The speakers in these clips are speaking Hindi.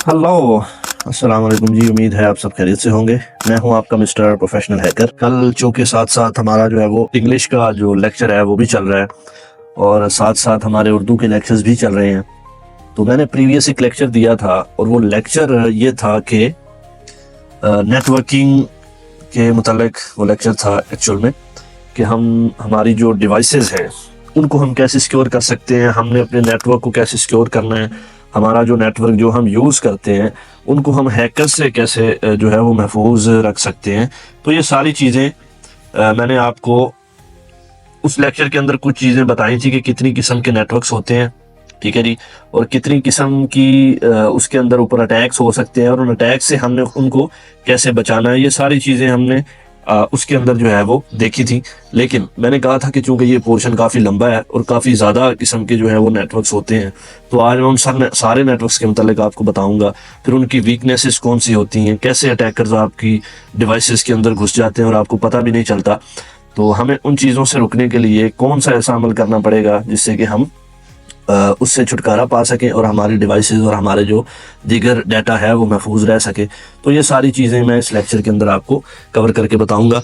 हेलो। अस्सलाम वालेकुम जी, उम्मीद है आप सब खैरियत से होंगे। मैं हूं आपका मिस्टर प्रोफेशनल हैकर। कल के साथ साथ हमारा जो है वो इंग्लिश का जो लेक्चर है वो भी चल रहा है और साथ साथ हमारे उर्दू के लेक्चर्स भी चल रहे हैं। तो मैंने प्रीवियस एक लेक्चर दिया था और वो लेक्चर ये था कि नेटवर्किंग के मुतालिक वो लेक्चर था एक्चुअल में, कि हम हमारी जो डिवाइसेस हैं उनको हम कैसे सिक्योर कर सकते हैं, हमने अपने नेटवर्क को कैसे सिक्योर करना है, हमारा जो नेटवर्क जो हम यूज़ करते हैं उनको हम हैकर से कैसे जो है वो महफूज रख सकते हैं। तो ये सारी चीज़ें मैंने आपको उस लेक्चर के अंदर कुछ चीज़ें बताई थी कि कितनी किस्म के नेटवर्क्स होते हैं, ठीक है जी, और कितनी किस्म की उसके अंदर ऊपर अटैक्स हो सकते हैं और उन अटैक से हमने उनको कैसे बचाना है, ये सारी चीज़ें हमने उसके अंदर जो है वो देखी थी। लेकिन मैंने कहा था कि चूंकि ये पोर्शन काफ़ी लंबा है और काफ़ी ज़्यादा किस्म के जो है वो नेटवर्क्स होते हैं, तो आज मैं उन सारे नेटवर्क्स के मतलब आपको बताऊंगा, फिर उनकी वीकनेसेस कौन सी होती हैं, कैसे अटैकर्स आपकी डिवाइसेस के अंदर घुस जाते हैं और आपको पता भी नहीं चलता। तो हमें उन चीज़ों से रुकने के लिए कौन सा ऐसा अमल करना पड़ेगा जिससे कि हम उससे छुटकारा पा सकें और हमारी डिवाइसेस और हमारे जो दीगर डाटा है वो महफूज रह सके। तो ये सारी चीज़ें मैं इस लेक्चर के अंदर आपको कवर करके बताऊंगा।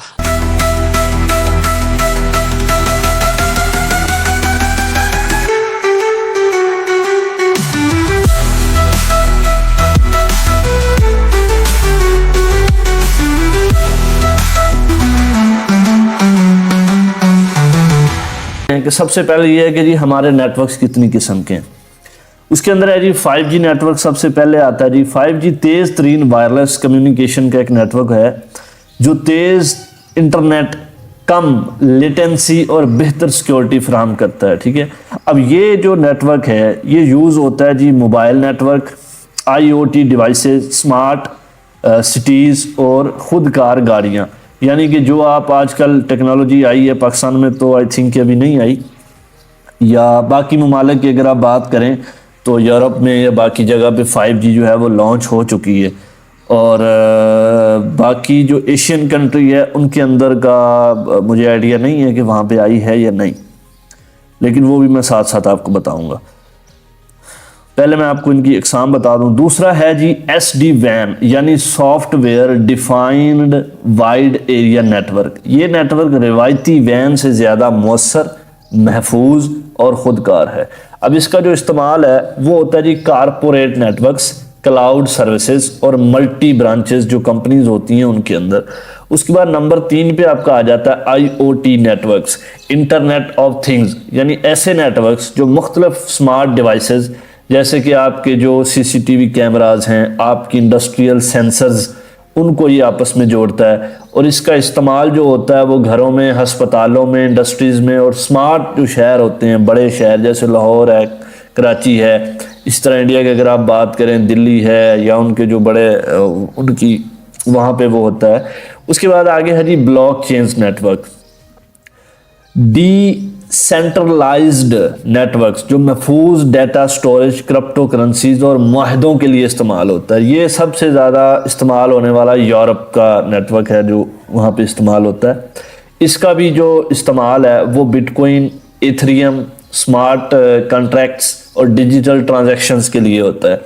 कि सबसे पहले ये है कि जी हमारे नेटवर्क्स कितनी किस्म के हैं। उसके अंदर है जी 5G नेटवर्क सबसे पहले आता है जी। 5G तेज़ तरीन वायरलेस कम्युनिकेशन का एक नेटवर्क है जो तेज़ इंटरनेट, कम लेटेंसी और बेहतर सिक्योरिटी फराहम करता है, ठीक है। अब ये जो नेटवर्क है ये यूज़ होता है जी mobile network, IoT devices, smart cities और खुदकार गाड़ियाँ। यानी कि जो आप आजकल टेक्नोलॉजी आई है पाकिस्तान में, तो आई थिंक अभी नहीं आई, या बाकी ममालिक की अगर आप बात करें तो यूरोप में या बाकी जगह पे 5G जो है वो लॉन्च हो चुकी है। और बाकी जो एशियन कंट्री है उनके अंदर का मुझे आइडिया नहीं है कि वहाँ पे आई है या नहीं, लेकिन वो भी मैं साथ साथ आपको बताऊँगा। पहले मैं आपको इनकी इकसाम बता दूं। दूसरा है जी SD-WAN यानी software defined wide area network. ये नेटवर्क रिवायती वैन से ज़्यादा मौसर, महफूज और खुदकार है। अब इसका जो इस्तेमाल है वो होता है जी कारपोरेट नेटवर्क्स, क्लाउड सर्विसेज और मल्टी ब्रांचेस जो कंपनीज होती हैं उनके अंदर। उसके बाद नंबर 3 पे आपका आ जाता है IoT networks, internet of things, यानी ऐसे नेटवर्क्स जो मुख्तलिफ स्मार्ट डिवाइसेस जैसे कि आपके जो CCTV कैमराज हैं, आपकी इंडस्ट्रियल सेंसर्स, उनको ये आपस में जोड़ता है। और इसका इस्तेमाल जो होता है वो घरों में, हस्पतालों में, इंडस्ट्रीज़ में और स्मार्ट जो शहर होते हैं, बड़े शहर जैसे लाहौर है, कराची है, इस तरह इंडिया की अगर आप बात करें दिल्ली है या उनके जो बड़े उनकी वहाँ पे वो होता है। उसके बाद आगे है जी ब्लॉकचेन नेटवर्क, डिसेंट्रलाइज्ड नेटवर्क्स जो महफूज डेटा स्टोरेज, क्रिप्टो करेंसीज और मुआहदों के लिए इस्तेमाल होता है। ये सबसे ज़्यादा इस्तेमाल होने वाला यूरोप का नेटवर्क है जो वहाँ पे इस्तेमाल होता है। इसका भी जो इस्तेमाल है वो बिटकॉइन, इथेरियम, स्मार्ट कॉन्ट्रैक्ट्स और डिजिटल ट्रांजैक्शंस के लिए होता है।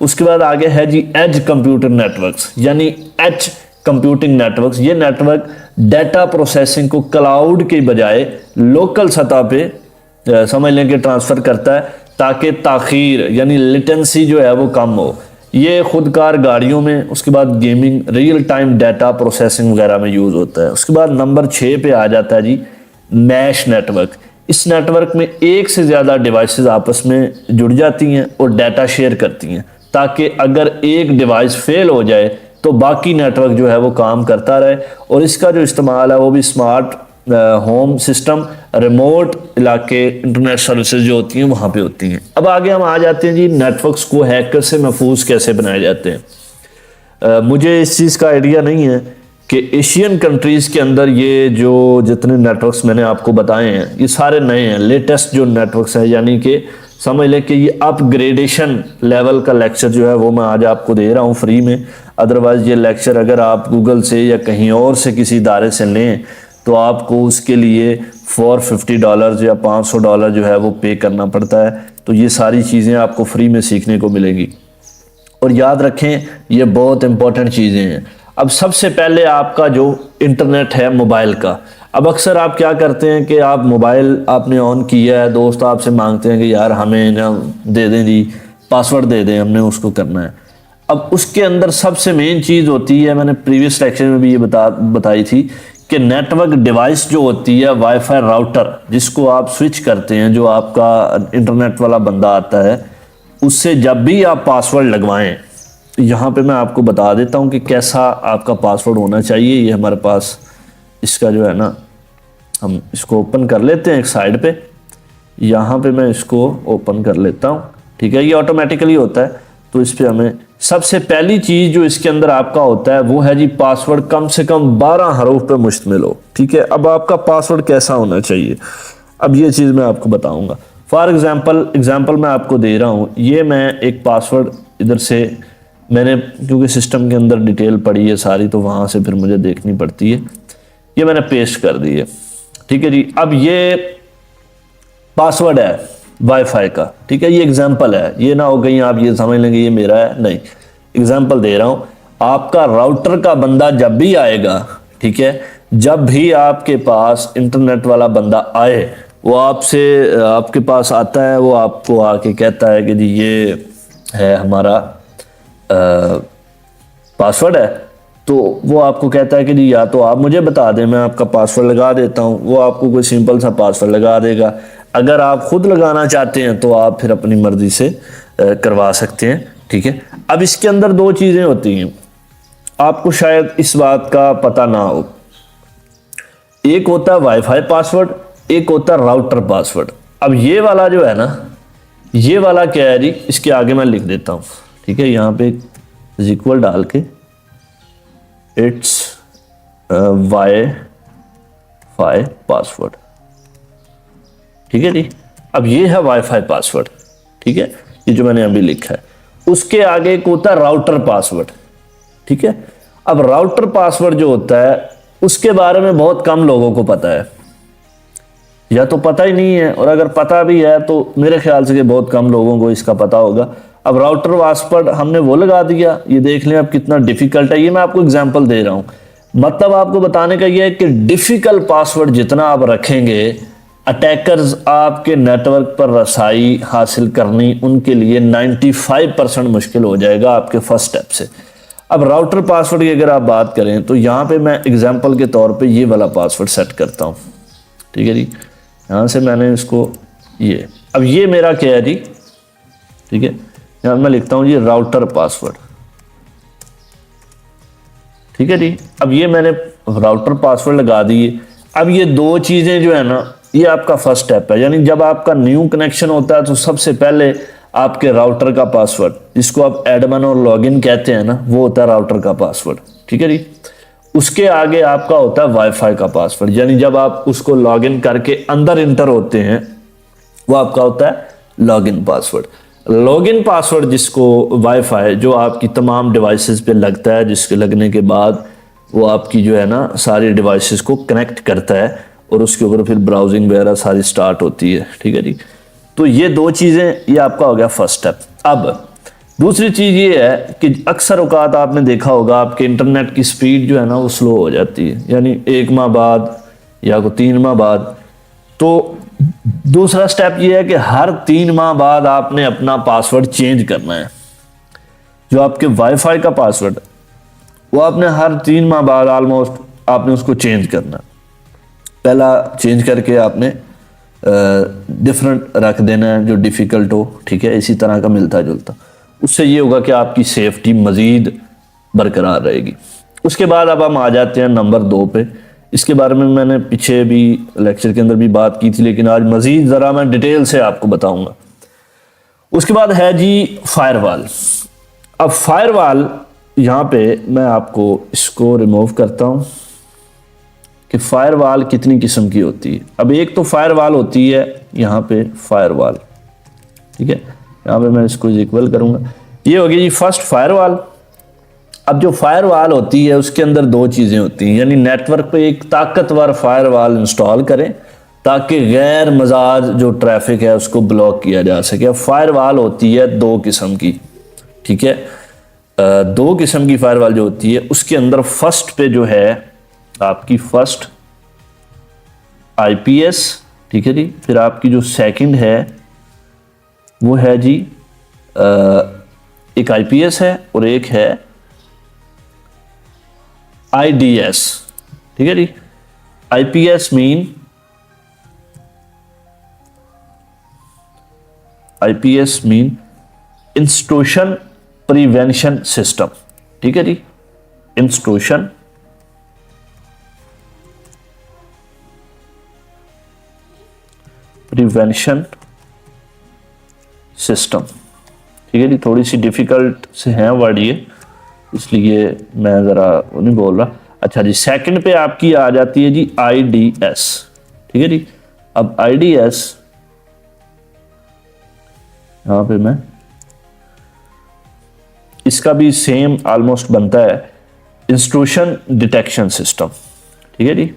उसके बाद आगे है जी एज कंप्यूटर नेटवर्क्स यानी एच कंप्यूटिंग नेटवर्क्स। ये नेटवर्क डाटा प्रोसेसिंग को क्लाउड के बजाय लोकल सतह पे समझ लें कि ट्रांसफ़र करता है ताकि ताखीर यानी लेटेंसी जो है वो कम हो। ये खुदकार गाड़ियों में, उसके बाद gaming, real time data processing वगैरह में यूज़ होता है। उसके बाद नंबर 6 पे आ जाता है जी मैश नेटवर्क। इस नेटवर्क में एक से ज़्यादा डिवाइसेस आपस में जुड़ जाती हैं और डाटा शेयर करती हैं ताकि अगर एक डिवाइस फेल हो जाए तो बाकी नेटवर्क जो है वो काम करता रहे। और इसका जो इस्तेमाल है वो भी स्मार्ट होम सिस्टम, रिमोट इलाके, इंटरनेट सर्विसेज जो होती हैं वहाँ पे होती हैं। अब आगे हम आ जाते हैं जी नेटवर्क्स को हैकर से महफूज कैसे बनाए जाते हैं। मुझे इस चीज़ का आइडिया नहीं है कि एशियन कंट्रीज़ के अंदर ये जो जितने नेटवर्क्स मैंने आपको बताए हैं ये सारे नए हैं, लेटेस्ट जो नेटवर्क्स हैं, यानी कि समझ लें कि ये अपग्रेडेशन लेवल का लेक्चर जो है वो मैं आज आपको दे रहा हूँ फ्री में। अदरवाइज़ ये लेक्चर अगर आप गूगल से या कहीं और से किसी इदारे से लें तो आपको उसके लिए $450 या $500 जो है वो पे करना पड़ता है। तो ये सारी चीज़ें आपको फ्री में सीखने को मिलेंगी। और याद रखें ये बहुत इंपॉर्टेंट चीज़ें हैं। अब सबसे पहले आपका जो इंटरनेट है मोबाइल का, अब अक्सर आप क्या करते हैं कि आप मोबाइल आपने ऑन किया है, दोस्त आपसे मांगते हैं कि यार हमें ना दे दें जी, पासवर्ड दे दें, हमने उसको करना है। अब उसके अंदर सबसे मेन चीज़ होती है, मैंने प्रीवियस लेक्चर में भी ये बताई थी कि नेटवर्क डिवाइस जो होती है, वाईफाई राउटर जिसको आप स्विच करते हैं, जो आपका इंटरनेट वाला बंदा आता है, उससे जब भी आप पासवर्ड लगवाएं, यहाँ पे मैं आपको बता देता हूँ कि कैसा आपका पासवर्ड होना चाहिए। ये हमारे पास इसका जो है ना, हम इसको ओपन कर लेते हैं एक साइड पे, यहाँ पे मैं इसको ओपन कर लेता हूँ, ठीक है। ये ऑटोमेटिकली होता है, तो इस पर हमें सबसे पहली चीज़ जो इसके अंदर आपका होता है वो है जी पासवर्ड कम से कम 12 हरूफ पे मुश्तमिल हो, ठीक है। अब आपका पासवर्ड कैसा होना चाहिए, अब ये चीज़ मैं आपको बताऊंगा। फॉर एग्जांपल मैं आपको दे रहा हूँ, ये मैं एक पासवर्ड इधर से मैंने, क्योंकि सिस्टम के अंदर डिटेल पड़ी है सारी, तो वहाँ से फिर मुझे देखनी पड़ती है, ये मैंने पेस्ट कर दी है, ठीक है जी। अब ये पासवर्ड है वाईफाई का, ठीक है, ये एग्जांपल है, ये ना हो कहीं आप ये समझ लेंगे ये मेरा है, नहीं, एग्जांपल दे रहा हूं। आपका राउटर का बंदा जब भी आएगा, ठीक है, जब भी आपके पास इंटरनेट वाला बंदा आए, वो आपसे आपके पास आता है, वो आपको आके कहता है कि जी ये है हमारा पासवर्ड है, तो वो आपको कहता है कि जी या तो आप मुझे बता दें, मैं आपका पासवर्ड लगा देता हूँ। वो आपको कोई सिंपल सा पासवर्ड लगा देगा। अगर आप खुद लगाना चाहते हैं तो आप फिर अपनी मर्जी से करवा सकते हैं, ठीक है। अब इसके अंदर दो चीज़ें होती हैं, आपको शायद इस बात का पता ना हो। एक होता है वाईफाई पासवर्ड, एक होता है राउटर पासवर्ड। अब ये वाला जो है ना, ये वाला क्या है जी, इसके आगे मैं लिख देता हूँ, ठीक है, यहाँ पे इक्वल डाल के इट्स वाईफाई पासवर्ड, ठीक है जी। अब ये है वाईफाई पासवर्ड, ठीक है, ये जो मैंने अभी लिखा है। उसके आगे एक होता है राउटर पासवर्ड, ठीक है। अब राउटर पासवर्ड जो होता है उसके बारे में बहुत कम लोगों को पता है, या तो पता ही नहीं है, और अगर पता भी है तो मेरे ख्याल से कि बहुत कम लोगों को इसका पता होगा। अब राउटर पासवर्ड हमने वो लगा दिया, ये देख लें अब कितना डिफिकल्ट है। ये मैं आपको एग्जांपल दे रहा हूं, मतलब आपको बताने का ये है कि डिफिकल्ट पासवर्ड जितना आप रखेंगे, अटैकर्स आपके नेटवर्क पर रसाई हासिल करनी उनके लिए 95% मुश्किल हो जाएगा आपके फर्स्ट स्टेप से। अब राउटर पासवर्ड की अगर आप बात करें तो यहाँ पे मैं एग्जांपल के तौर पे ये वाला पासवर्ड सेट करता हूँ, ठीक है जी। यहाँ से मैंने इसको ये, अब ये मेरा क्या है जी, ठीक है, यहाँ मैं लिखता हूँ ये राउटर पासवर्ड, ठीक है जी। अब ये मैंने राउटर पासवर्ड लगा दिए। अब ये दो चीज़ें जो है ना, ये आपका फर्स्ट स्टेप है, यानी जब आपका न्यू कनेक्शन होता है तो सबसे पहले आपके राउटर का पासवर्ड, जिसको आप एडमिन और लॉगिन कहते हैं ना, वो होता है राउटर का पासवर्ड, ठीक है जी। उसके आगे आपका होता है वाईफाई का पासवर्ड, यानी जब आप उसको लॉगिन करके अंदर इंटर होते हैं वो आपका होता है लॉगिन पासवर्ड। लॉगिन पासवर्ड जिसको वाईफाई जो आपकी तमाम डिवाइसेस पे लगता है, जिसके लगने के बाद वो आपकी जो है ना सारी डिवाइसेस को कनेक्ट करता है और उसके ऊपर फिर ब्राउजिंग वगैरह सारी स्टार्ट होती है, ठीक है जी। तो ये दो चीज़ें, ये आपका हो गया फर्स्ट स्टेप। अब दूसरी चीज़ ये है कि अक्सर औकात आपने देखा होगा आपके इंटरनेट की स्पीड जो है ना वो स्लो हो जाती है, यानी 1 माह बाद या को 3 माह बाद। तो दूसरा स्टेप ये है कि हर 3 माह बाद आपने अपना पासवर्ड चेंज करना है। जो आपके वाईफाई का पासवर्ड वो आपने हर 3 माह बाद ऑलमोस्ट आपने उसको चेंज करना। पहला चेंज करके आपने डिफरेंट रख देना है जो डिफ़िकल्ट हो, ठीक है, इसी तरह का मिलता जुलता। उससे ये होगा कि आपकी सेफ्टी मज़ीद बरकरार रहेगी। उसके बाद अब हम आ जाते हैं नंबर 2 पे। इसके बारे में मैंने पीछे भी लेक्चर के अंदर भी बात की थी, लेकिन आज मज़ीद ज़रा मैं डिटेल से आपको बताऊंगा। उसके बाद है जी फायरवॉल। अब फायरवॉल यहाँ पे मैं आपको इसको रिमूव करता हूँ कि फायरवॉल कितनी किस्म की होती है। अब एक तो फायरवॉल होती है यहाँ पे फायरवॉल, ठीक है, यहाँ पे मैं इसको इक्वल करूँगा, ये होगी जी फर्स्ट फायरवॉल। अब जो फायरवॉल होती है उसके अंदर दो चीज़ें होती हैं, यानी नेटवर्क पे एक ताकतवर फायरवॉल इंस्टॉल करें ताकि गैर मजाज जो ट्रैफिक है उसको ब्लॉक किया जा सके। अब फायरवॉल होती है 2 किस्म की, ठीक है। दो किस्म की फायरवॉल जो होती है, उसके अंदर फर्स्ट पे जो है आपकी फर्स्ट आईपीएस, ठीक है जी। फिर आपकी जो सेकंड है वो है जी एक आईपीएस है और एक है आईडीएस, ठीक है जी। आईपीएस मीन इंस्ट्रूशन प्रिवेंशन सिस्टम, ठीक है जी। इंस्ट्रूशन प्रिवेंशन सिस्टम, ठीक है जी। थोड़ी सी डिफिकल्ट से है वर्ड ये, इसलिए मैं ज़रा नहीं बोल रहा। अच्छा जी, सेकंड पे आपकी आ जाती है जी आईडीएस, ठीक है जी। अब आईडीएस यहाँ पे मैं इसका भी सेम ऑलमोस्ट बनता है इंस्ट्रूशन डिटेक्शन सिस्टम, ठीक है जी।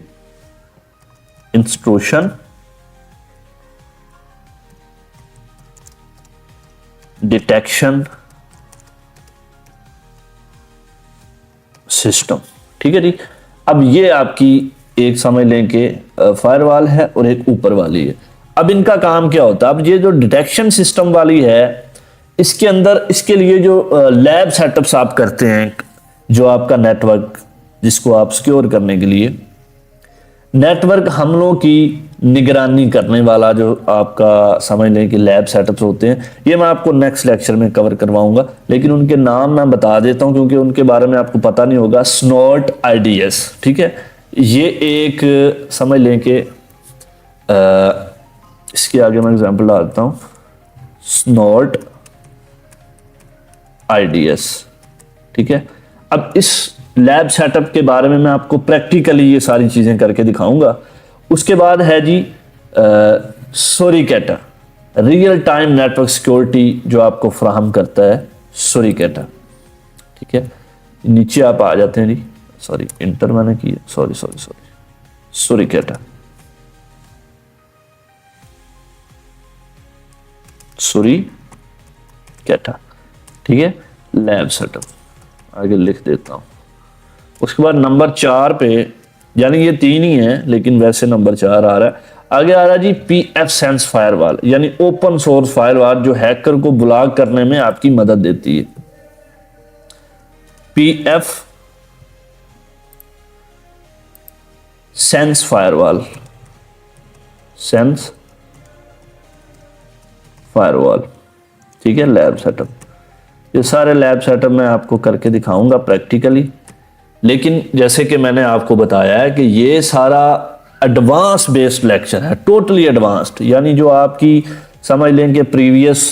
इंस्ट्रूशन डिटेक्शन सिस्टम, ठीक है जी। अब ये आपकी एक समझ लें कि फायरवॉल है और एक ऊपर वाली है। अब इनका काम क्या होता है? अब ये जो डिटेक्शन सिस्टम वाली है, इसके अंदर इसके लिए जो लैब सेटअप्स आप करते हैं, जो आपका नेटवर्क जिसको आप सिक्योर करने के लिए नेटवर्क हमलों की निगरानी करने वाला जो आपका समझ लें कि लैब सेटअप्स होते हैं, ये मैं आपको नेक्स्ट लेक्चर में कवर करवाऊंगा, लेकिन उनके नाम मैं बता देता हूं क्योंकि उनके बारे में आपको पता नहीं होगा। स्नॉट आईडीएस, ठीक है, ये एक समझ लें कि इसके आगे मैं एग्जांपल डालता हूं, स्नॉट आईडीएस, ठीक है। अब इस लैब सेटअप के बारे में मैं आपको प्रैक्टिकली ये सारी चीजें करके दिखाऊंगा। उसके बाद है जी सोरिकेटा, रियल टाइम नेटवर्क सिक्योरिटी जो आपको फ्राहम करता है सोरिकेटा, ठीक है। नीचे आप आ जाते हैं जी, सॉरी इंटर मैंने किया, सॉरी सोरिकेटा, सोरिकेटा, ठीक है। लैब सेटअप आगे लिख देता हूं। उसके बाद नंबर 4 पे, यानी ये 3 ही है लेकिन वैसे नंबर 4 आ रहा है, आगे आ रहा है जी पीएफ सेंस फायरवॉल, यानी ओपन सोर्स फायरवॉल जो हैकर को ब्लॉक करने में आपकी मदद देती है। PF sense firewall, sense firewall, ठीक है। लैब सेटअप, ये सारे लैब सेटअप मैं आपको करके दिखाऊंगा प्रैक्टिकली, लेकिन जैसे कि मैंने आपको बताया है कि ये सारा एडवांस बेस्ड लेक्चर है, टोटली एडवांस्ड, यानी जो आपकी समझ लें कि प्रीवियस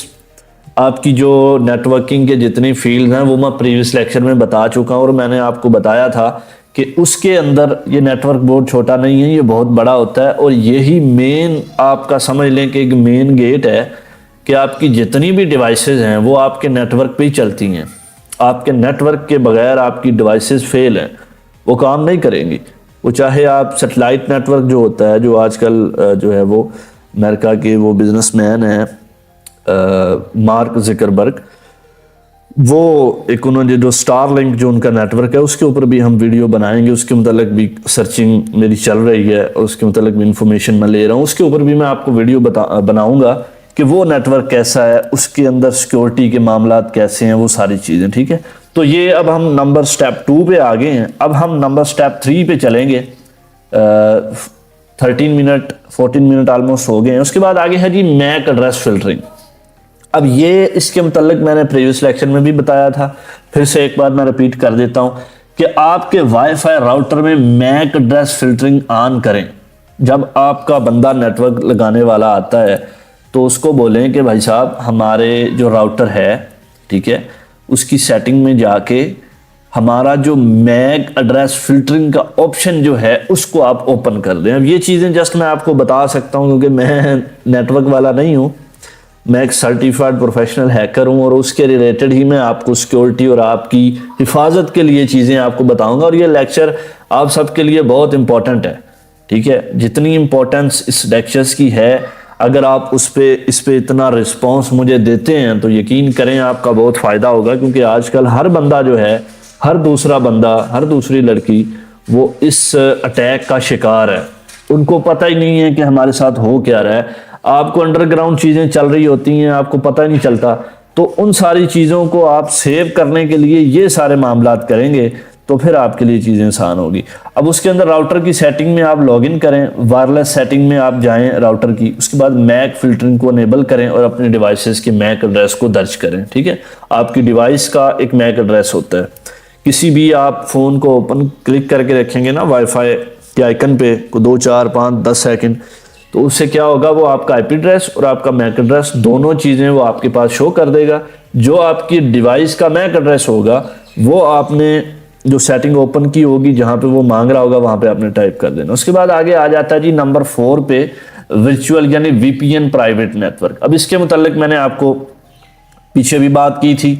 आपकी जो नेटवर्किंग के जितनी फील्ड हैं वो मैं प्रीवियस लेक्चर में बता चुका हूं, और मैंने आपको बताया था कि उसके अंदर ये नेटवर्क बहुत छोटा नहीं है, ये बहुत बड़ा होता है, और यही मेन आपका समझ लें कि एक मेन गेट है कि आपकी जितनी भी डिवाइसेस हैं वो आपके नेटवर्क पे ही चलती हैं। आपके नेटवर्क के बगैर आपकी डिवाइसेस फेल हैं, वो काम नहीं करेंगी। वो चाहे आप सैटेलाइट नेटवर्क जो होता है, जो आजकल जो है वो अमेरिका के वो बिजनेसमैन हैं मार्क ज़करबर्ग, वो एक उन्होंने जो स्टारलिंक जो उनका नेटवर्क है उसके ऊपर भी हम वीडियो बनाएंगे, उसके मुतालिक भी सर्चिंग मेरी चल रही है और उसके मुतालिक भी इंफॉर्मेशन मैं ले रहा हूँ, उसके ऊपर भी मैं आपको वीडियो बनाऊंगा कि वो नेटवर्क कैसा है, उसके अंदर सिक्योरिटी के मामलात कैसे हैं, वो सारी चीज़ें, ठीक है। तो ये अब हम नंबर स्टेप 2 पे आ गए हैं। अब हम नंबर स्टेप 3 पे चलेंगे। 13 मिनट 14 मिनट ऑलमोस्ट हो गए हैं। उसके बाद आगे है जी मैक एड्रेस फिल्टरिंग। अब ये इसके मुतालिक मैंने प्रीवियस लेक्चर में भी बताया था, फिर से एक बार मैं रिपीट कर देता हूँ कि आपके वाईफाई राउटर में मैक एड्रेस फिल्टरिंग ऑन करें। जब आपका बंदा नेटवर्क लगाने वाला आता है तो उसको बोलें कि भाई साहब हमारे जो राउटर है, ठीक है, उसकी सेटिंग में जाके हमारा जो मैक एड्रेस फिल्टरिंग का ऑप्शन जो है उसको आप ओपन कर दें। अब ये चीज़ें जस्ट मैं आपको बता सकता हूँ क्योंकि मैं नेटवर्क वाला नहीं हूँ, मैं एक सर्टिफाइड प्रोफेशनल हैकर हूँ, और उसके रिलेटेड ही मैं आपको सिक्योरिटी और आपकी हिफाजत के लिए चीज़ें आपको बताऊँगा। और ये लेक्चर आप सबके लिए बहुत इंपॉर्टेंट है, ठीक है। जितनी इंपॉर्टेंस इस लेक्चर्स की है अगर आप इस पे इतना रिस्पांस मुझे देते हैं तो यकीन करें आपका बहुत फ़ायदा होगा, क्योंकि आजकल हर बंदा जो है, हर दूसरा बंदा, हर दूसरी लड़की वो इस अटैक का शिकार है। उनको पता ही नहीं है कि हमारे साथ हो क्या रहा है। आपको अंडरग्राउंड चीज़ें चल रही होती हैं, आपको पता ही नहीं चलता। तो उन सारी चीज़ों को आप सेव करने के लिए ये सारे मामलात करेंगे तो फिर आपके लिए चीज़ें आसान होगी। अब उसके अंदर राउटर की सेटिंग में आप लॉगिन करें, वायरलेस सेटिंग में आप जाएं राउटर की, उसके बाद मैक फिल्टरिंग को अनेबल करें और अपने डिवाइसेस के मैक एड्रेस को दर्ज करें। ठीक है, आपकी डिवाइस का एक मैक एड्रेस होता है। किसी भी आप फ़ोन को ओपन क्लिक करके रखेंगे ना वाईफाई के आइकन पे को 2 4 5 10 सेकंड, तो उससे क्या होगा, वो आपका आईपी एड्रेस और आपका मैक एड्रेस दोनों चीज़ें वो आपके पास शो कर देगा। जो आपकी डिवाइस का मैक एड्रेस होगा वो आपने जो सेटिंग ओपन की होगी, जहाँ पे वो मांग रहा होगा वहाँ पे आपने टाइप कर देना। उसके बाद आगे आ जाता है जी नंबर 4 पे, वर्चुअल यानी वीपीएन प्राइवेट नेटवर्क। अब इसके मुतालिक मैंने आपको पीछे भी बात की थी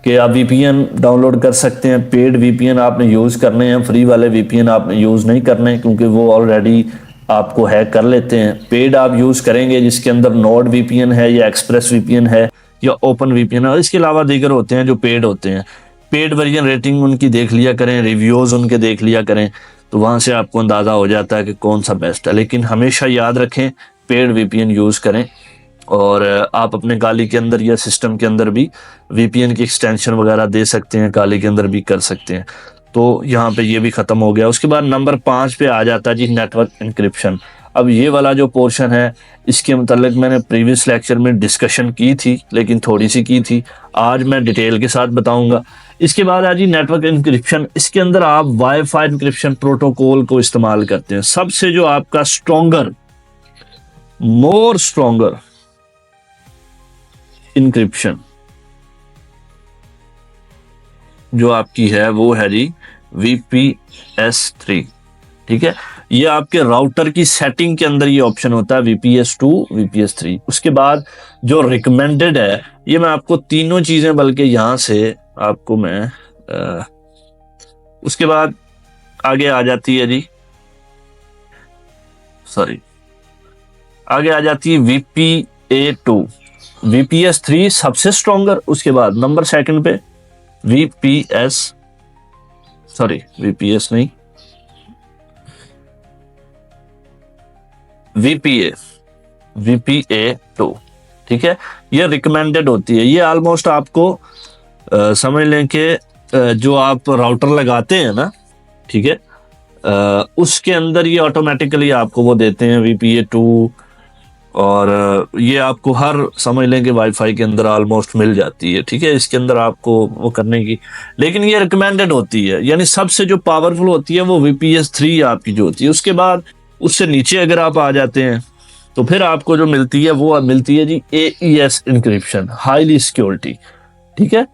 कि आप वीपीएन डाउनलोड कर सकते हैं। पेड वीपीएन आपने यूज़ करने हैं, फ्री वाले वीपीएन आपने यूज़ नहीं करने, क्योंकि वो ऑलरेडी आपको हैक कर लेते हैं। पेड आप यूज़ करेंगे जिसके अंदर नोड वीपीएन है या एक्सप्रेस वीपीएन है या ओपन वीपीएन है, और इसके अलावा दीगर होते हैं जो पेड होते हैं। पेड वर्जन रेटिंग उनकी देख लिया करें, रिव्यूज़ उनके देख लिया करें, तो वहाँ से आपको अंदाज़ा हो जाता है कि कौन सा बेस्ट है। लेकिन हमेशा याद रखें, पेड वीपीएन यूज़ करें। और आप अपने गाली के अंदर या सिस्टम के अंदर भी वीपीएन की एक्सटेंशन वगैरह दे सकते हैं, गाली के अंदर भी कर सकते हैं। तो यहाँ पे ये भी ख़त्म हो गया। उसके बाद नंबर 5 पे आ जाता है जी नेटवर्क इंक्रिप्शन। अब ये वाला जो पोर्शन है, इसके मतलब मैंने प्रीवियस लेक्चर में डिस्कशन की थी, लेकिन थोड़ी सी की थी, आज मैं डिटेल के साथ बताऊंगा। इसके बाद आ जी नेटवर्क इंक्रिप्शन। इसके अंदर आप वाईफाई इंक्रिप्शन प्रोटोकॉल को इस्तेमाल करते हैं। सबसे जो आपका मोर स्ट्रोंगर इंक्रिप्शन जो आपकी है वो है जी VPS3। ठीक है, ये आपके राउटर की सेटिंग के अंदर ये ऑप्शन होता है VPS2 VPS3। उसके बाद जो रिकमेंडेड है, ये मैं आपको तीनों चीजें बल्कि यहां से आपको मैं उसके बाद आगे आ जाती है जी, सॉरी, आगे आ जाती है VPA2। VPS3 सबसे स्ट्रॉन्गर, उसके बाद नंबर सेकंड पे VPS नहीं, VPA2। ठीक है, ये रिकमेंडेड होती है। ये ऑलमोस्ट आपको समझ लें कि जो आप राउटर लगाते हैं ना, ठीक है, उसके अंदर ये ऑटोमेटिकली आपको वो देते हैं VPA2, और ये आपको हर समझ लें कि वाईफाई के अंदर ऑलमोस्ट मिल जाती है। ठीक है, इसके अंदर आपको वो करने की, लेकिन ये रिकमेंडेड होती है, यानी सबसे जो पावरफुल होती है वो VPS3 आपकी जो होती है। उसके बाद उससे नीचे अगर आप आ जाते हैं तो फिर आपको जो मिलती है वो मिलती है जी AES इंक्रिप्शन, हाईली सिक्योरिटी। ठीक है,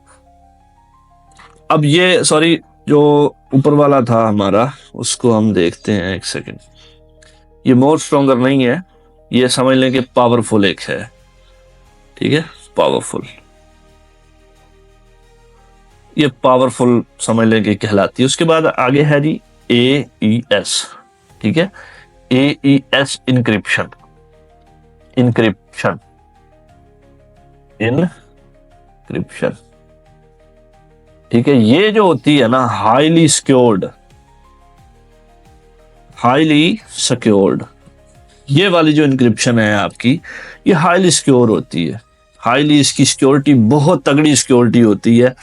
अब ये सॉरी जो ऊपर वाला था हमारा, उसको हम देखते हैं एक सेकेंड। ये मोर स्ट्रॉन्गर नहीं है, ये समझ लें कि पावरफुल एक है। ठीक है, पावरफुल, ये पावरफुल समझ लें कि कहलाती है। उसके बाद आगे है जी AES। ठीक है, AES इंक्रिप्शन इंक्रिप्शन इंक्रिप्शन। ठीक है, ये जो होती है ना हाईली सिक्योर्ड, ये वाली जो इंक्रिप्शन है आपकी, ये हाईली सिक्योर होती है। हाईली इसकी सिक्योरिटी बहुत तगड़ी सिक्योरिटी होती है,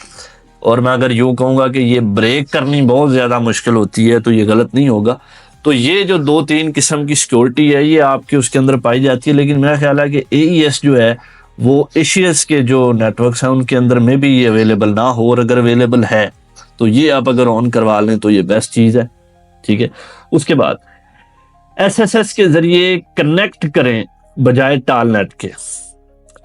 और मैं अगर यूं कहूंगा कि ये ब्रेक करनी बहुत ज्यादा मुश्किल होती है तो ये गलत नहीं होगा। तो ये जो 2-3 किस्म की सिक्योरिटी है ये आपके उसके अंदर पाई जाती है। लेकिन मेरा ख्याल है कि AES जो है वो एशियस के जो नेटवर्क्स हैं उनके अंदर में भी ये अवेलेबल ना हो, और अगर अवेलेबल है तो ये आप अगर ऑन करवा लें तो ये बेस्ट चीज़ है। ठीक है, उसके बाद SSH के जरिए कनेक्ट करें बजाय टालनेट के।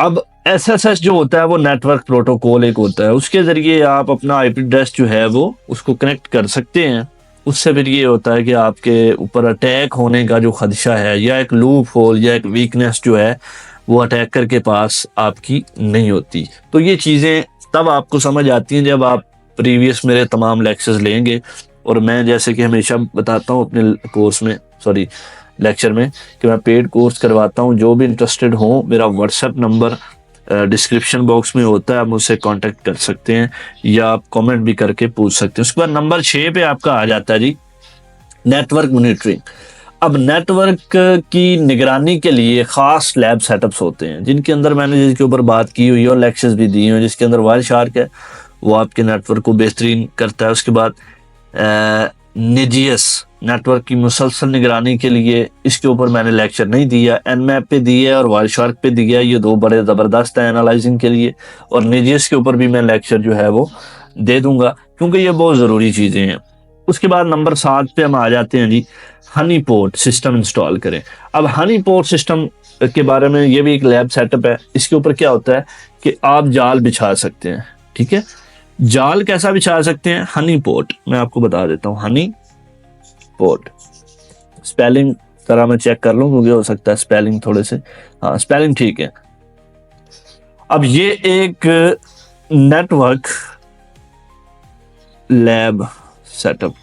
अब SSH जो होता है वो नेटवर्क प्रोटोकॉल एक होता है, उसके जरिए आप अपना IP एड्रेस जो है वो उसको कनेक्ट कर सकते हैं। उससे फिर ये होता है कि आपके ऊपर अटैक होने का जो खदशा है, या एक लूप होल या एक वीकनेस जो है वो अटैकर के पास आपकी नहीं होती। तो ये चीज़ें तब आपको समझ आती हैं जब आप प्रीवियस मेरे तमाम लेक्चर्स लेंगे। और मैं जैसे कि हमेशा बताता हूँ अपने कोर्स में, सॉरी लेक्चर में कि मैं पेड कोर्स करवाता हूँ। जो भी इंटरेस्टेड हो, मेरा व्हाट्सएप नंबर डिस्क्रिप्शन बॉक्स में होता है, आप मुझसे कांटेक्ट कर सकते हैं या आप कमेंट भी करके पूछ सकते हैं। उसके बाद नंबर 6 पे आपका आ जाता है जी नेटवर्क मॉनिटरिंग। अब नेटवर्क की निगरानी के लिए खास लैब सेटअप्स होते हैं, जिनके अंदर मैंने जिसके ऊपर बात की हुई है और लेक्चर्स भी दिए हुए हैं, जिसके अंदर वायरशार्क है, वो आपके नेटवर्क को बेहतरीन करता है। उसके बाद निजियस नेटवर्क की मुसलसल निगरानी के लिए, इसके ऊपर मैंने लेक्चर नहीं दिया, एनमैप पे दिया है और वायरशार्क पे दिया है, ये दो बड़े ज़बरदस्त हैं एनालाइजिंग के लिए। और निजियस के ऊपर भी मैं लेक्चर जो है वो दे दूंगा, क्योंकि ये बहुत ज़रूरी चीज़ें हैं। उसके बाद नंबर 7 पे हम आ जाते हैं जी, हनी पोर्ट सिस्टम इंस्टॉल करें। अब हनी पोर्ट सिस्टम के बारे में, ये भी एक लैब सेटअप है। इसके ऊपर क्या होता है कि आप जाल बिछा सकते हैं, ठीक है। जाल कैसा बिछा सकते हैं? हनी पोर्ट, मैं आपको बता देता हूँ। हनी पोर्ट, स्पेलिंग जरा मैं चेक कर लूं, क्योंकि हो सकता है स्पेलिंग थोड़े से, हाँ स्पेलिंग ठीक है। अब ये एक नेटवर्क लैब सेटअप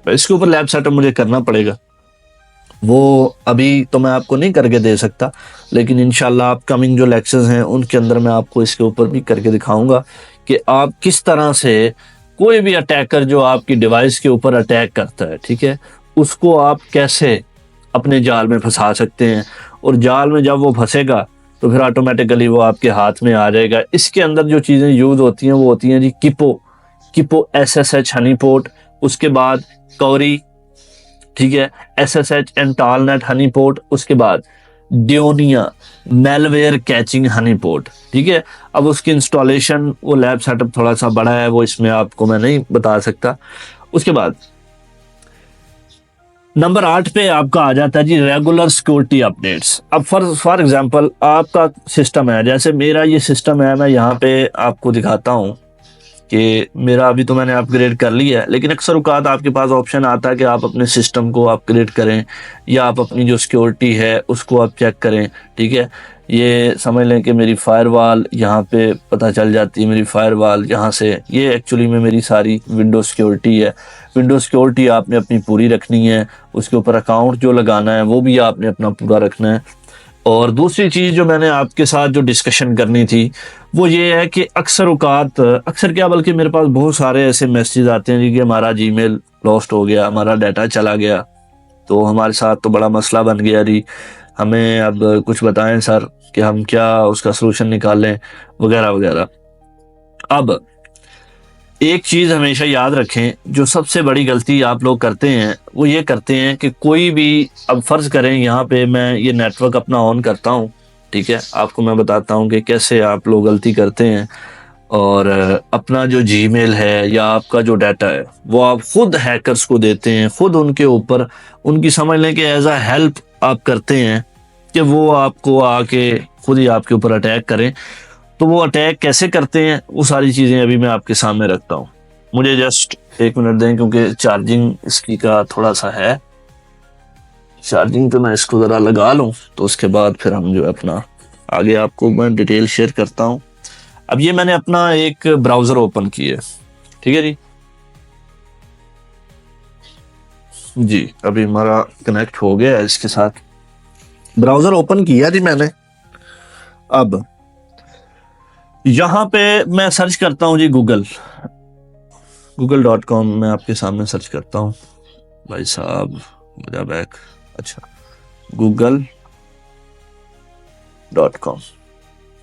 है। इसके ऊपर लैब सेटअप मुझे करना पड़ेगा, वो अभी तो मैं आपको नहीं करके दे सकता, लेकिन इंशाल्लाह अपकमिंग जो लेक्चर्स हैं उनके अंदर मैं आपको इसके ऊपर भी करके दिखाऊंगा कि आप किस तरह से कोई भी अटैकर जो आपकी डिवाइस के ऊपर अटैक करता है, ठीक है, उसको आप कैसे अपने जाल में फंसा सकते हैं। और जाल में जब वो फंसेगा तो फिर ऑटोमेटिकली वो आपके हाथ में आ जाएगा। इसके अंदर जो चीज़ें यूज़ होती हैं वो होती हैं जी किपो SSH हनी पोर्ट, उसके बाद कौरी, ठीक है, SSH एंटालनेट हनी पोर्ट, उसके बाद ड्योनिया मेलवेयर कैचिंग हनी पोर्ट, ठीक है। अब उसकी इंस्टॉलेशन, वो लैब सेटअप थोड़ा सा बड़ा है, वो इसमें आपको मैं नहीं बता सकता। उसके बाद नंबर 8 पे आपका आ जाता है जी रेगुलर सिक्योरिटी अपडेट्स। अब फॉर एग्जांपल आपका सिस्टम है, जैसे मेरा ये सिस्टम है, मैं यहाँ पे आपको दिखाता हूँ कि मेरा अभी तो मैंने अपग्रेड कर लिया है, लेकिन अक्सर औकात आपके पास ऑप्शन आता है कि आप अपने सिस्टम को अपग्रेड करें या आप अपनी जो सिक्योरिटी है उसको आप चेक करें, ठीक है। ये समझ लें कि मेरी फायरवॉल यहाँ पे पता चल जाती है, मेरी फायरवॉल यहाँ से, ये एक्चुअली में मेरी सारी विंडो सिक्योरिटी है। विंडो सिक्योरिटी आपने अपनी पूरी रखनी है, उसके ऊपर अकाउंट जो लगाना है वो भी आपने अपना पूरा रखना है। और दूसरी चीज़ जो मैंने आपके साथ जो डिस्कशन करनी थी वो ये है कि अक्सर क्या, बल्कि मेरे पास बहुत सारे ऐसे मैसेज आते हैं जी कि हमारा जीमेल लॉस्ट हो गया, हमारा डाटा चला गया, तो हमारे साथ तो बड़ा मसला बन गया जी, हमें अब कुछ बताएं सर कि हम क्या उसका सलूशन निकालें, वगैरह वगैरह। अब एक चीज़ हमेशा याद रखें, जो सबसे बड़ी गलती आप लोग करते हैं वो ये करते हैं कि कोई भी, अब फ़र्ज़ करें यहाँ पे मैं ये नेटवर्क अपना ऑन करता हूँ, ठीक है, आपको मैं बताता हूँ कि कैसे आप लोग गलती करते हैं। और अपना जो जीमेल है या आपका जो डाटा है वो आप खुद हैकर्स को देते हैं, खुद उनके ऊपर उनकी समझ लें कि एज अ हेल्प आप करते हैं कि वो आपको आके खुद ही आपके ऊपर अटैक करें। तो वो अटैक कैसे करते हैं वो सारी चीज़ें अभी मैं आपके सामने रखता हूँ। मुझे जस्ट 1 मिनट दें, क्योंकि चार्जिंग इसकी का थोड़ा सा है, चार्जिंग तो मैं इसको ज़रा लगा लूँ, तो उसके बाद फिर हम जो है अपना आगे आपको मैं डिटेल शेयर करता हूँ। अब ये मैंने अपना एक ब्राउज़र ओपन किया, ठीक है जी, अभी हमारा कनेक्ट हो गया है इसके साथ, ब्राउज़र ओपन किया जी मैंने। अब यहाँ पे मैं सर्च करता हूँ जी google.com मैं आपके सामने सर्च करता हूँ भाई साहब, मेरा बैक, अच्छा google.com,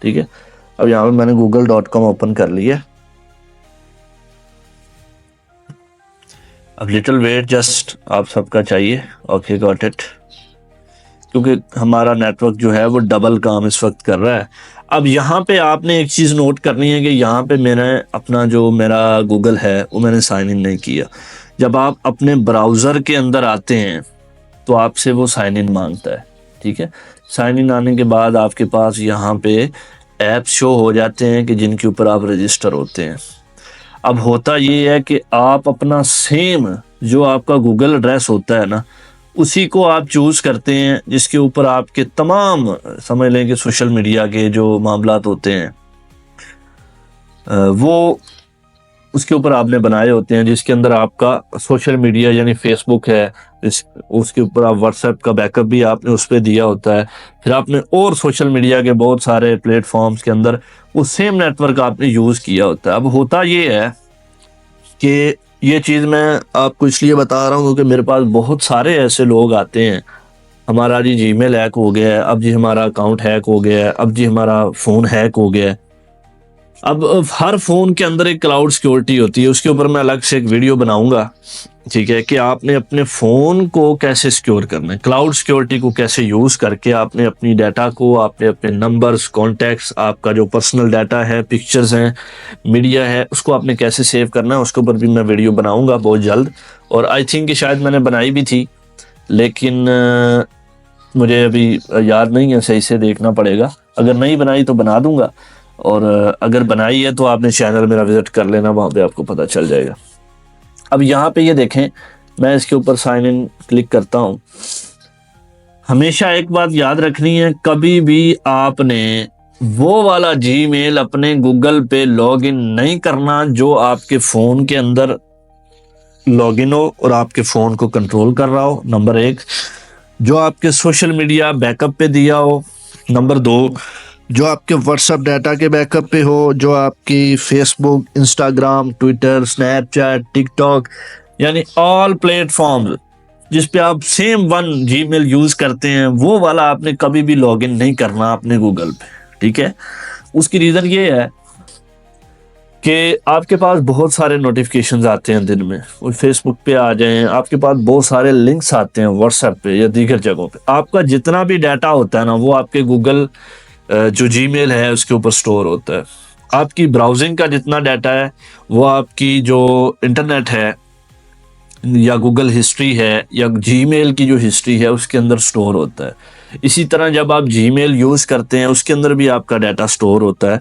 ठीक है। अब यहाँ पे मैंने google.com ओपन कर लिया। अब लिटिल वेट, जस्ट आप सबका चाहिए। ओके गॉट इट, क्योंकि हमारा नेटवर्क जो है वो डबल काम इस वक्त कर रहा है। अब यहाँ पे आपने एक चीज़ नोट करनी है कि यहाँ पे मैंने अपना जो मेरा गूगल है वो मैंने साइन इन नहीं किया। जब आप अपने ब्राउज़र के अंदर आते हैं तो आपसे वो साइन इन मांगता है, ठीक है। साइन इन आने के बाद आपके पास यहाँ पे ऐप शो हो जाते हैं कि जिनके ऊपर आप रजिस्टर होते हैं। अब होता ये है कि आप अपना सेम जो आपका गूगल एड्रेस होता है ना, उसी को आप चूज़ करते हैं जिसके ऊपर आपके तमाम समझ लें कि सोशल मीडिया के जो मामलात होते हैं वो उसके ऊपर आपने बनाए होते हैं, जिसके अंदर आपका सोशल मीडिया यानी फेसबुक है, उसके ऊपर आप व्हाट्सएप का बैकअप भी आपने उस पर दिया होता है। फिर आपने और सोशल मीडिया के बहुत सारे प्लेटफॉर्म्स के अंदर वो सेम नेटवर्क आपने यूज़ किया होता है। अब होता ये है कि ये चीज़ मैं आपको इसलिए बता रहा हूँ क्योंकि मेरे पास बहुत सारे ऐसे लोग आते हैं, हमारा जी जीमेल हैक हो गया है, अब जी हमारा अकाउंट हैक हो गया है, अब जी हमारा फ़ोन हैक हो गया है। अब हर फ़ोन के अंदर एक क्लाउड सिक्योरिटी होती है, उसके ऊपर मैं अलग से एक वीडियो बनाऊंगा, ठीक है, कि आपने अपने फ़ोन को कैसे सिक्योर करना है, क्लाउड सिक्योरिटी को कैसे यूज़ करके आपने अपनी डाटा को, आपने अपने नंबर्स, कॉन्टैक्ट्स, आपका जो पर्सनल डाटा है, पिक्चर्स हैं, मीडिया है, उसको आपने कैसे सेव करना है, उसके ऊपर भी मैं वीडियो बनाऊंगा बहुत जल्द। और आई थिंक कि शायद मैंने बनाई भी थी, लेकिन मुझे अभी याद नहीं है, सही से देखना पड़ेगा। अगर नहीं बनाई तो बना दूंगा, और अगर बनाई है तो आपने चैनल मेरा विजिट कर लेना, वहाँ पे आपको पता चल जाएगा। अब यहाँ पे ये देखें, मैं इसके ऊपर साइन इन क्लिक करता हूँ। हमेशा एक बात याद रखनी है, कभी भी आपने वो वाला जीमेल अपने गूगल पे लॉगिन नहीं करना जो आपके फ़ोन के अंदर लॉगिन हो और आपके फ़ोन को कंट्रोल कर रहा हो, नंबर 1। जो आपके सोशल मीडिया बैकअप पे दिया हो, नंबर 2। जो आपके व्हाट्सएप डाटा के बैकअप पे हो, जो आपकी Facebook, Instagram, Twitter, Snapchat, TikTok, यानी ऑल प्लेटफॉर्म्स जिस पे आप सेम वन जीमेल यूज़ करते हैं, वो वाला आपने कभी भी लॉगिन नहीं करना अपने गूगल पे, ठीक है। उसकी रीज़न ये है कि आपके पास बहुत सारे नोटिफिकेशंस आते हैं दिन में, और फेसबुक पे आ जाएं, आपके पास बहुत सारे लिंक्स आते हैं व्हाट्सएप पे या दीगर जगहों पे। आपका जितना भी डाटा होता है ना, वो आपके गूगल जो जीमेल है उसके ऊपर स्टोर होता है। आपकी ब्राउजिंग का जितना डाटा है वो आपकी जो इंटरनेट है या गूगल हिस्ट्री है या जीमेल की जो हिस्ट्री है उसके अंदर स्टोर होता है। इसी तरह जब आप जीमेल यूज़ करते हैं उसके अंदर भी आपका डाटा स्टोर होता है।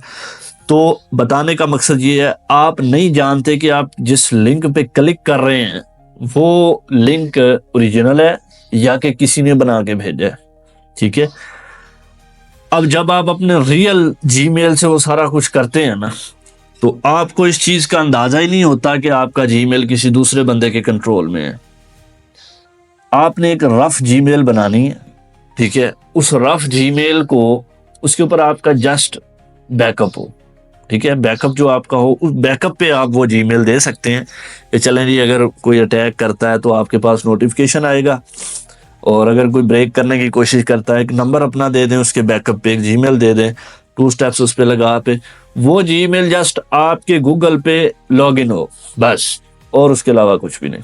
तो बताने का मकसद ये है, आप नहीं जानते कि आप जिस लिंक पे क्लिक कर रहे हैं वो लिंक ओरिजिनल है या कि किसी ने बना के भेजा है, ठीक है। अब जब आप अपने रियल जीमेल से वो सारा कुछ करते हैं ना, तो आपको इस चीज का अंदाजा ही नहीं होता कि आपका जीमेल किसी दूसरे बंदे के कंट्रोल में है। आपने एक रफ जीमेल बनानी है, ठीक है। उस रफ जीमेल को, उसके ऊपर आपका जस्ट बैकअप हो, ठीक है। बैकअप जो आपका हो, उस बैकअप पे आप वो जीमेल दे सकते हैं कि चलें जी, अगर कोई अटैक करता है तो आपके पास नोटिफिकेशन आएगा, और अगर कोई ब्रेक करने की कोशिश करता है, एक नंबर अपना दे दें, उसके बैकअप पे एक जीमेल दे दें, 2 स्टेप्स उस पे लगा पे वो जीमेल जस्ट आपके गूगल पे लॉगिन हो, बस, और उसके अलावा कुछ भी नहीं।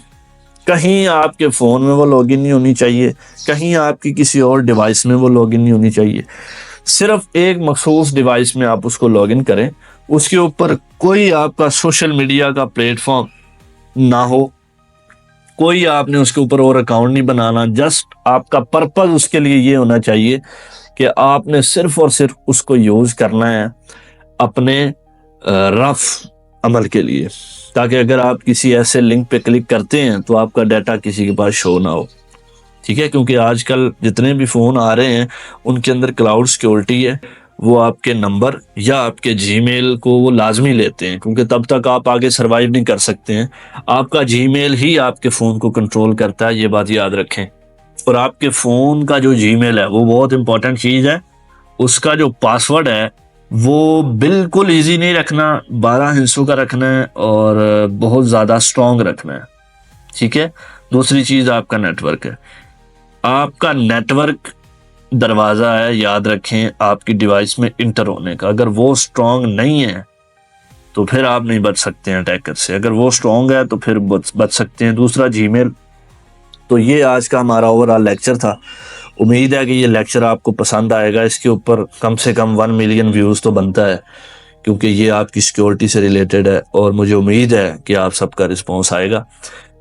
कहीं आपके फ़ोन में वो लॉगिन नहीं होनी चाहिए, कहीं आपकी किसी और डिवाइस में वो लॉगिन नहीं होनी चाहिए। सिर्फ एक मखसूस डिवाइस में आप उसको लॉगिन करें, उसके ऊपर कोई आपका सोशल मीडिया का प्लेटफॉर्म ना हो, कोई आपने उसके ऊपर और अकाउंट नहीं बनाना। जस्ट आपका पर्पस उसके लिए ये होना चाहिए कि आपने सिर्फ और सिर्फ उसको यूज़ करना है अपने रफ अमल के लिए, ताकि अगर आप किसी ऐसे लिंक पे क्लिक करते हैं तो आपका डाटा किसी के पास शो ना हो, ठीक है। क्योंकि आजकल जितने भी फ़ोन आ रहे हैं उनके अंदर क्लाउड सिक्योरिटी है, वो आपके नंबर या आपके जीमेल को वो लाजमी लेते हैं, क्योंकि तब तक आप आगे सरवाइव नहीं कर सकते हैं। आपका जीमेल ही आपके फ़ोन को कंट्रोल करता है, ये बात याद रखें। और आपके फ़ोन का जो जीमेल है वो बहुत इंपॉर्टेंट चीज़ है। उसका जो पासवर्ड है वो बिल्कुल इजी नहीं रखना, 12 हिस्सों का रखना है और बहुत ज़्यादा स्ट्रॉन्ग रखना है, ठीक है। दूसरी चीज़ आपका नेटवर्क है। आपका नेटवर्क दरवाज़ा है, याद रखें, आपकी डिवाइस में इंटर होने का। अगर वो स्ट्रॉन्ग नहीं है तो फिर आप नहीं बच सकते हैं अटैकर से, अगर वो स्ट्रॉन्ग है तो फिर बच सकते हैं। दूसरा जीमेल। तो ये आज का हमारा ओवरऑल लेक्चर था। उम्मीद है कि ये लेक्चर आपको पसंद आएगा। इसके ऊपर कम से कम 1 मिलियन व्यूज़ तो बनता है, क्योंकि ये आपकी सिक्योरिटी से रिलेटेड है, और मुझे उम्मीद है कि आप सबका रिस्पॉन्स आएगा।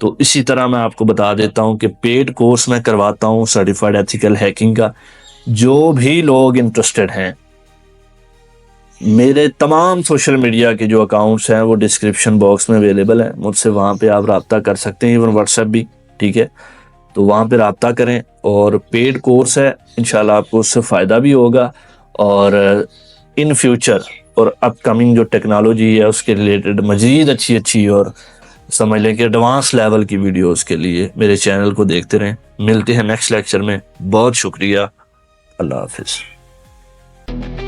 तो इसी तरह मैं आपको बता देता हूँ कि पेड कोर्स मैं करवाता हूँ सर्टिफाइड एथिकल हैकिंग का। जो भी लोग इंटरेस्टेड हैं, मेरे तमाम सोशल मीडिया के जो अकाउंट्स हैं वो डिस्क्रिप्शन बॉक्स में अवेलेबल है, मुझसे वहाँ पे आप रब्ता कर सकते हैं, इवन व्हाट्सएप भी, ठीक है। तो वहाँ पे रब्ता करें, और पेड कोर्स है, इंशाल्लाह आपको उससे फ़ायदा भी होगा, और इन फ्यूचर और अपकमिंग जो टेक्नोलॉजी है उसके रिलेटेड मज़ीद अच्छी अच्छी और समझ लें कि एडवांस लेवल की वीडियोस के लिए मेरे चैनल को देखते रहें। मिलते हैं नेक्स्ट लेक्चर में। बहुत शुक्रिया। अल्लाह हाफिज़।